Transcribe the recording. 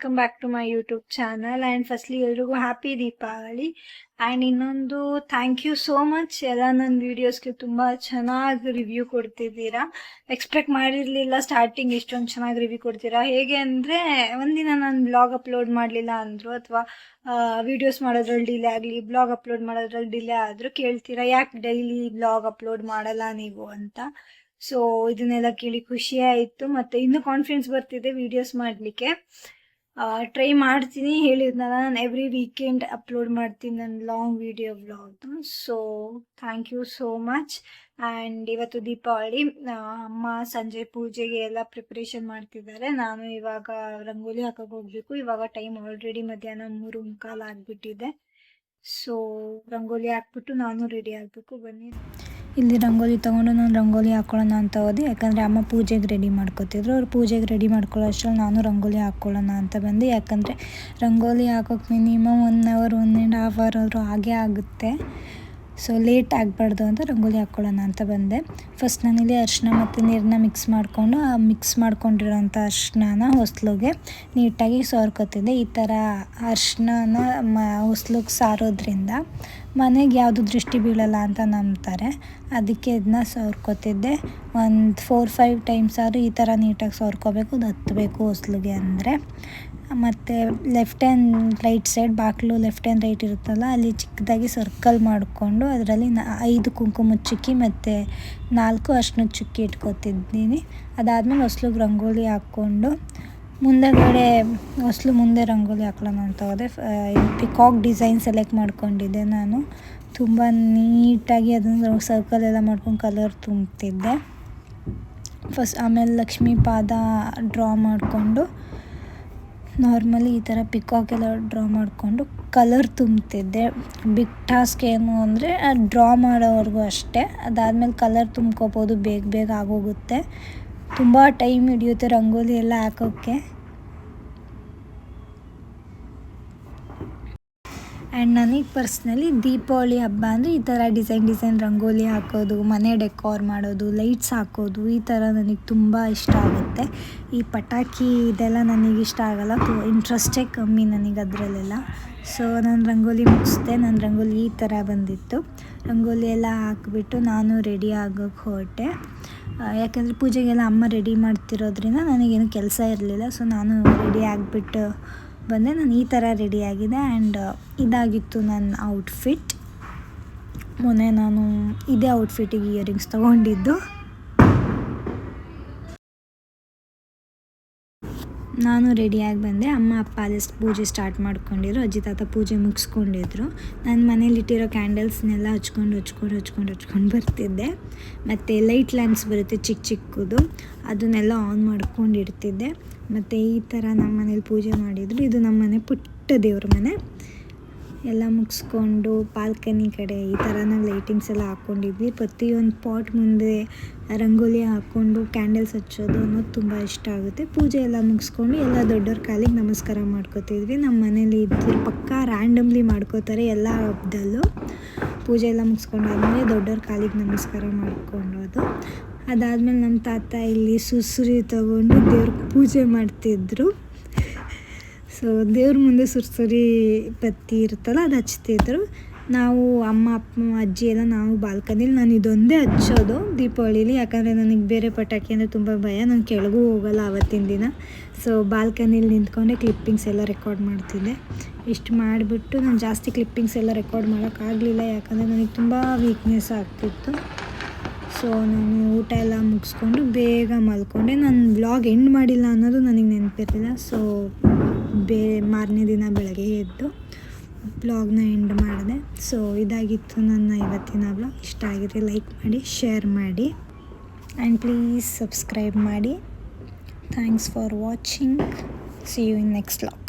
Welcome back to my YouTube channel. And firstly ಎಲ್ರಿಗೂ happy Deepavali. And ಇನ್ನೊಂದು thank you so much, ಎಲ್ಲ ನನ್ನ ವೀಡಿಯೋಸ್ಗೆ ತುಂಬ ಚೆನ್ನಾಗಿ ರಿವ್ಯೂ ಕೊಡ್ತಿದ್ದೀರಾ. ಎಕ್ಸ್ಪೆಕ್ಟ್ ಮಾಡಿರಲಿಲ್ಲ ಸ್ಟಾರ್ಟಿಂಗ್ ಇಷ್ಟೊಂದು ಚೆನ್ನಾಗಿ ರಿವ್ಯೂ ಕೊಡ್ತೀರಾ. ಹೇಗೆ ಅಂದರೆ ಒಂದಿನ ನಾನು ಬ್ಲಾಗ್ ಅಪ್ಲೋಡ್ ಮಾಡಲಿಲ್ಲ ಅಂದರು ಅಥವಾ ವೀಡಿಯೋಸ್ ಮಾಡೋದ್ರಲ್ಲಿ ಡಿಲೇ ಆಗಲಿ, ಬ್ಲಾಗ್ ಅಪ್ಲೋಡ್ ಮಾಡೋದ್ರಲ್ಲಿ ಡಿಲೇ ಆದರೂ ಕೇಳ್ತೀರಾ ಯಾಕೆ ಡೈಲಿ ಬ್ಲಾಗ್ ಅಪ್ಲೋಡ್ ಮಾಡಲ್ಲ ನೀವು ಅಂತ. ಸೊ ಇದನ್ನೆಲ್ಲ ಕೇಳಿ ಖುಷಿ ಆಯಿತು, ಮತ್ತು ಇನ್ನೂ ಕಾನ್ಫಿಡೆನ್ಸ್ ಬರ್ತಿದೆ ವೀಡಿಯೋಸ್ ಮಾಡಲಿಕ್ಕೆ. ಟ್ರೈ ಮಾಡ್ತೀನಿ, ಹೇಳಿದ್ನಲ್ಲ ನಾನು ಎವ್ರಿ ವೀಕೆಂಡ್ ಅಪ್ಲೋಡ್ ಮಾಡ್ತೀನಿ ನನ್ನ ಲಾಂಗ್ ವಿಡಿಯೋ ವ್ಲಾಗ್ದು. So thank you so much. And ಇವತ್ತು ದೀಪಾವಳಿ, ಅಮ್ಮ ಸಂಜೆ ಪೂಜೆಗೆ ಎಲ್ಲ ಪ್ರಿಪ್ರೇಷನ್ ಮಾಡ್ತಿದ್ದಾರೆ. ನಾನು ಇವಾಗ ರಂಗೋಲಿ ಹಾಕೋಕೆ ಹೋಗಬೇಕು. ಇವಾಗ ಟೈಮ್ ಆಲ್ರೆಡಿ ಮಧ್ಯಾಹ್ನ 3:15 ಆಗಿಬಿಟ್ಟಿದೆ. ಸೊ ರಂಗೋಲಿ ಹಾಕ್ಬಿಟ್ಟು ನಾನು ರೆಡಿ ಆಗಬೇಕು. ಬನ್ನಿ. ಇಲ್ಲಿ ರಂಗೋಲಿ ತೊಗೊಂಡು ನಾನು ರಂಗೋಲಿ ಹಾಕ್ಕೊಳ್ಳೋಣ ಅಂತ ಹೋದೆ, ಯಾಕಂದರೆ ಅಮ್ಮ ಪೂಜೆಗೆ ರೆಡಿ ಮಾಡ್ಕೊತಿದ್ರು. ಅವ್ರು ಪೂಜೆಗೆ ರೆಡಿ ಮಾಡ್ಕೊಳ್ಳೋ ಅಷ್ಟರಲ್ಲಿ ನಾನು ರಂಗೋಲಿ ಹಾಕ್ಕೊಳ್ಳೋಣ ಅಂತ ಬಂದೆ. ಯಾಕಂದರೆ ರಂಗೋಲಿ ಹಾಕೋಕೆ ಮಿನಿಮಮ್ 1 ಅವರ್ 1.5 ಅವರ್ ಆದರೂ ಹಾಗೇ ಆಗುತ್ತೆ. ಸೊ ಲೇಟ್ ಆಗಬಾರ್ದು ಅಂತ ರಂಗೋಲಿ ಹಾಕ್ಕೊಳ್ಳೋಣ ಅಂತ ಬಂದೆ. ಫಸ್ಟ್ ನಾನಿಲ್ಲಿ ಅರಿಶಿನ ಮತ್ತು ನೀರನ್ನ ಮಿಕ್ಸ್ ಮಾಡಿಕೊಂಡು ಆ ಮಿಕ್ಸ್ ಮಾಡ್ಕೊಂಡಿರೋಂಥ ಅರಿಶಿನ ಹೊಸ್ಲಿಗೆ ನೀಟಾಗಿ ಸೋರ್ಕೊತಿದ್ದೆ. ಈ ಥರ ಅರಿಶಿನ ಹೊಸ್ಲಿಗೆ ಸಾರೋದ್ರಿಂದ ಮನೆಗೆ ಯಾವುದು ದೃಷ್ಟಿ ಬೀಳಲ್ಲ ಅಂತ ನಂಬ್ತಾರೆ. ಅದಕ್ಕೆ ಇದನ್ನ ಸೋರ್ಕೊತಿದ್ದೆ. ಒಂದು 4-5 ಟೈಮ್ಸ್ ಆದರೂ ಈ ಥರ ನೀಟಾಗಿ ಸೋರ್ಕೋಬೇಕು, ಅದು ಹತ್ತಬೇಕು ಹೊಸ್ಲಿಗೆ ಅಂದರೆ. ಮತ್ತು ಲೆಫ್ಟ್ ಆ್ಯಂಡ್ ರೈಟ್ ಸೈಡ್ ಬಾಗಿಲು ಲೆಫ್ಟ್ ಆ್ಯಂಡ್ ರೈಟ್ ಇರುತ್ತಲ್ಲ, ಅಲ್ಲಿ ಚಿಕ್ಕದಾಗಿ ಸರ್ಕಲ್ ಮಾಡಿಕೊಂಡು ಅದರಲ್ಲಿ 5 ಕುಂಕುಮದ ಚುಕ್ಕಿ ಮತ್ತು 4 ಅರಿಶಿನದ ಚುಕ್ಕಿ ಇಟ್ಕೊತಿದ್ದೀನಿ. ಅದಾದಮೇಲೆ ಹೊಸ್ಲಿಗೆ ರಂಗೋಲಿ ಹಾಕ್ಕೊಂಡು ಮುಂದೆಗಡೆ ಹೊಸ್ಲು ಮುಂದೆ ರಂಗೋಲಿ ಹಾಕ್ಕೊಳ್ಳೋಣ ಅಂತ ಹೋದೆ. ಪಿಕಾಕ್ ಡಿಸೈನ್ ಸೆಲೆಕ್ಟ್ ಮಾಡ್ಕೊಂಡಿದ್ದೆ ನಾನು. ತುಂಬ ನೀಟಾಗಿ ಅದನ್ನು ಸರ್ಕಲ್ ಎಲ್ಲ ಮಾಡ್ಕೊಂಡು ಕಲರ್ ತುಂಬ್ತಿದ್ದೆ ಆಮೇಲೆ ಲಕ್ಷ್ಮೀ ಪಾದ ಡ್ರಾ ಮಾಡಿಕೊಂಡು ನಾರ್ಮಲಿ ಈ ಥರ ಪಿಕಾಕ್ ಎಲ್ಲ ಡ್ರಾ ಮಾಡಿಕೊಂಡು ಕಲರ್ ತುಂಬ್ತಿದ್ದೆ. ಬಿಗ್ ಟಾಸ್ಕ್ ಏನು ಅಂದರೆ ಡ್ರಾ ಮಾಡೋವರೆಗೂ ಅಷ್ಟೇ. ಅದಾದಮೇಲೆ ಕಲರ್ ತುಂಬ್ಕೋಬೋದು, ಬೇಗ ಆಗೋಗುತ್ತೆ. ತುಂಬ ಟೈಮ್ ಹಿಡಿಯುತ್ತೆ ರಂಗೋಲಿ ಎಲ್ಲ ಹಾಕೋಕ್ಕೆ. ಆ್ಯಂಡ್ ನನಗೆ ಪರ್ಸ್ನಲಿ ದೀಪಾವಳಿ ಹಬ್ಬ ಅಂದರೆ ಈ ಥರ ಡಿಸೈನ್ ರಂಗೋಲಿ ಹಾಕೋದು, ಮನೆ ಡೆಕೋರ್ ಮಾಡೋದು, ಲೈಟ್ಸ್ ಹಾಕೋದು, ಈ ಥರ ನನಗೆ ತುಂಬ ಇಷ್ಟ ಆಗುತ್ತೆ. ಈ ಪಟಾಕಿ ಇದೆಲ್ಲ ನನಗೆ ಇಷ್ಟ ಆಗೋಲ್ಲ, ಇಂಟ್ರೆಸ್ಟೇ ಕಮ್ಮಿ ನನಗೆ ಅದರಲ್ಲೆಲ್ಲ. ಸೊ ನಾನು ರಂಗೋಲಿ ಮುಗಿಸ್ದೆ. ನನ್ನ ರಂಗೋಲಿ ಈ ಥರ ಬಂದಿತ್ತು. ರಂಗೋಲಿ ಎಲ್ಲ ಹಾಕಿಬಿಟ್ಟು ನಾನು ರೆಡಿ ಆಗೋಕ್ಕೆ ಹೊರಟೆ. ಯಾಕಂದರೆ ಪೂಜೆಗೆಲ್ಲ ಅಮ್ಮ ರೆಡಿ ಮಾಡ್ತಿರೋದ್ರಿಂದ ನನಗೇನು ಕೆಲಸ ಇರಲಿಲ್ಲ. ಸೊ ನಾನು ರೆಡಿ ಆಗಿಬಿಟ್ಟು ಬಂದೆ. ನಾನು ಈ ಥರ ರೆಡಿಯಾಗಿದೆ. ಆ್ಯಂಡ್ ಇದಾಗಿತ್ತು ನನ್ನ ಔಟ್ಫಿಟ್. ಮೊನ್ನೆ ನಾನು ಇದೇ ಔಟ್ಫಿಟ್ಟಿಗೆ ಇಯರಿಂಗ್ಸ್ ತೊಗೊಂಡಿದ್ದು. ನಾನು ರೆಡಿಯಾಗಿ ಬಂದೆ. ಅಮ್ಮ ಅಪ್ಪ ಅದೇ ಪೂಜೆ ಸ್ಟಾರ್ಟ್ ಮಾಡ್ಕೊಂಡಿದ್ರು. ಅಜ್ಜಿ ತಾತ ಪೂಜೆ ಮುಗಿಸ್ಕೊಂಡಿದ್ರು. ನಾನು ಮನೇಲಿಟ್ಟಿರೋ ಕ್ಯಾಂಡಲ್ಸ್ನೆಲ್ಲ ಹಚ್ಕೊಂಡು ಬರ್ತಿದ್ದೆ. ಮತ್ತು ಲೈಟ್ ಲ್ಯಾಂಪ್ಸ್ ಬರುತ್ತೆ ಚಿಕ್ಕದು, ಅದನ್ನೆಲ್ಲ ಆನ್ ಮಾಡ್ಕೊಂಡು ಇಡ್ತಿದ್ದೆ. ಮತ್ತು ಈ ಥರ ನಮ್ಮ ಮನೇಲಿ ಪೂಜೆ ಮಾಡಿದರು. ಇದು ನಮ್ಮ ಮನೆ ಪುಟ್ಟ ದೇವ್ರ ಮನೆ. ಎಲ್ಲ ಮುಗಿಸ್ಕೊಂಡು ಬಾಲ್ಕನಿ ಕಡೆ ಈ ಥರ ನಾವು ಲೈಟಿಂಗ್ಸ್ ಎಲ್ಲ ಹಾಕ್ಕೊಂಡಿದ್ವಿ. ಪ್ರತಿಯೊಂದು ಪಾಟ್ ಮುಂದೆ ರಂಗೋಲಿ ಹಾಕ್ಕೊಂಡು ಕ್ಯಾಂಡಲ್ಸ್ ಹಚ್ಚೋದು ಅನ್ನೋದು ತುಂಬ ಇಷ್ಟ ಆಗುತ್ತೆ. ಪೂಜೆ ಎಲ್ಲ ಮುಗಿಸ್ಕೊಂಡು ಎಲ್ಲ ದೊಡ್ಡವ್ರ ಕಾಲಿಗೆ ನಮಸ್ಕಾರ ಮಾಡ್ಕೋತಿದ್ವಿ. ನಮ್ಮ ಮನೇಲಿ ಇದ್ದು ಪಕ್ಕ ರ್ಯಾಂಡಮ್ಲಿ ಮಾಡ್ಕೋತಾರೆ ಎಲ್ಲ ಹಬ್ಬದಲ್ಲೂ. ಪೂಜೆ ಎಲ್ಲ ಮುಗಿಸ್ಕೊಂಡಾದ್ಮೇಲೆ ದೊಡ್ಡವ್ರ ಕಾಲಿಗೆ ನಮಸ್ಕಾರ ಮಾಡ್ಕೊಳ್ಳೋದು. ಅದಾದಮೇಲೆ ನಮ್ಮ ತಾತ ಇಲ್ಲಿ ಸುರ್ಸುರಿ ತೊಗೊಂಡು ದೇವ್ರ ಪೂಜೆ ಮಾಡ್ತಿದ್ರು. ಸೊ ದೇವ್ರ ಮುಂದೆ ಸುರ್ಸುರಿ ಬತ್ತಿ ಇರುತ್ತಲ್ಲ, ಅದು ಹಚ್ತಿದ್ರು. ನಾವು ಅಮ್ಮ ಅಪ್ಪ ಅಜ್ಜಿ ಎಲ್ಲ ನಾವು ಬಾಲ್ಕನಿಲಿ, ನಾನು ಇದೊಂದೇ ಹಚ್ಚೋದು ದೀಪಾವಳಿಲಿ. ಯಾಕಂದರೆ ನನಗೆ ಬೇರೆ ಪಟಾಕಿ ಅಂದರೆ ತುಂಬ ಭಯ, ನಾನು ಕೆಳಗೂ ಹೋಗಲ್ಲ ಆವತ್ತಿನ ದಿನ. ಸೊ ಬಾಲ್ಕನಿಲಿ ನಿಂತ್ಕೊಂಡೆ ಕ್ಲಿಪ್ಪಿಂಗ್ಸ್ ಎಲ್ಲ ರೆಕಾರ್ಡ್ ಮಾಡ್ತಿದ್ದೆ. ಇಷ್ಟು ಮಾಡಿಬಿಟ್ಟು ನಾನು ಜಾಸ್ತಿ ಕ್ಲಿಪ್ಪಿಂಗ್ಸ್ ಎಲ್ಲ ರೆಕಾರ್ಡ್ ಮಾಡೋಕ್ಕಾಗಲಿಲ್ಲ, ಯಾಕಂದರೆ ನನಗೆ ತುಂಬ ವೀಕ್ನೆಸ್ ಆಗ್ತಿತ್ತು. ಸೊ ನಾನು ಊಟ ಎಲ್ಲ ಮುಗಿಸ್ಕೊಂಡು ಬೇಗ ಮಲ್ಕೊಂಡೆ. ನಾನು ವ್ಲಾಗ್ ಎಂಡ್ ಮಾಡಿಲ್ಲ ಅನ್ನೋದು ನನಗೆ ನೆನಪಿರಲಿಲ್ಲ. ಸೊ ಮಾರನೇ ದಿನ ಬೆಳಗ್ಗೆ ಎದ್ದು ವ್ಲಾಗ್ನ ಎಂಡ್ ಮಾಡಿದೆ. ಸೊ ಇದಾಗಿತ್ತು ನನ್ನ ಇವತ್ತಿನ ವ್ಲಾಗ್. ಇಷ್ಟ ಆಗಿದ್ರೆ ಲೈಕ್ ಮಾಡಿ, ಶೇರ್ ಮಾಡಿ, ಆ್ಯಂಡ್ ಪ್ಲೀಸ್ ಸಬ್ಸ್ಕ್ರೈಬ್ ಮಾಡಿ. Thanks for watching. See you in next vlog.